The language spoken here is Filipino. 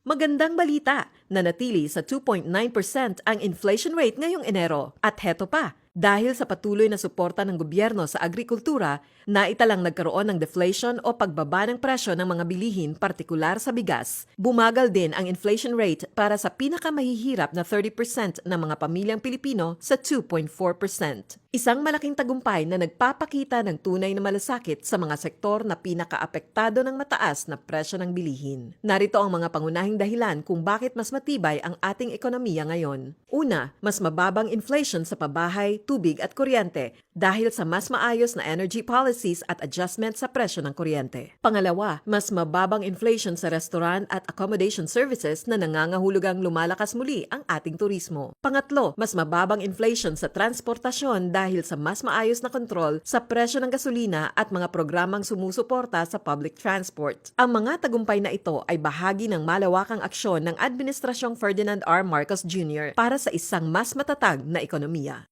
Magandang balita, nanatili sa 2.9% ang inflation rate ngayong Enero. At heto pa, dahil sa patuloy na suporta ng gobyerno sa agrikultura, naitalang nagkaroon ng deflation o pagbaba ng presyo ng mga bilihin, partikular sa bigas. Bumagal din ang inflation rate para sa pinakamahihirap na 30% ng mga pamilyang Pilipino sa 2.4%. Isang malaking tagumpay na nagpapakita ng tunay na malasakit sa mga sektor na pinakaapektado ng mataas na presyo ng bilihin. Narito ang mga pangunahing dahilan kung bakit mas matibay ang ating ekonomiya ngayon. Una, mas mababang inflation sa pabahay, tubig at kuryente dahil sa mas maayos na energy policies at adjustment sa presyo ng kuryente. Pangalawa, mas mababang inflation sa restaurant at accommodation services na nangangahulugang lumalakas muli ang ating turismo. Pangatlo, mas mababang inflation sa transportasyon dahil sa mas maayos na kontrol sa presyo ng gasolina at mga programang sumusuporta sa public transport. Ang mga tagumpay na ito ay bahagi ng malawakang aksyon ng Administrasyong Ferdinand R. Marcos Jr. para sa isang mas matatag na ekonomiya.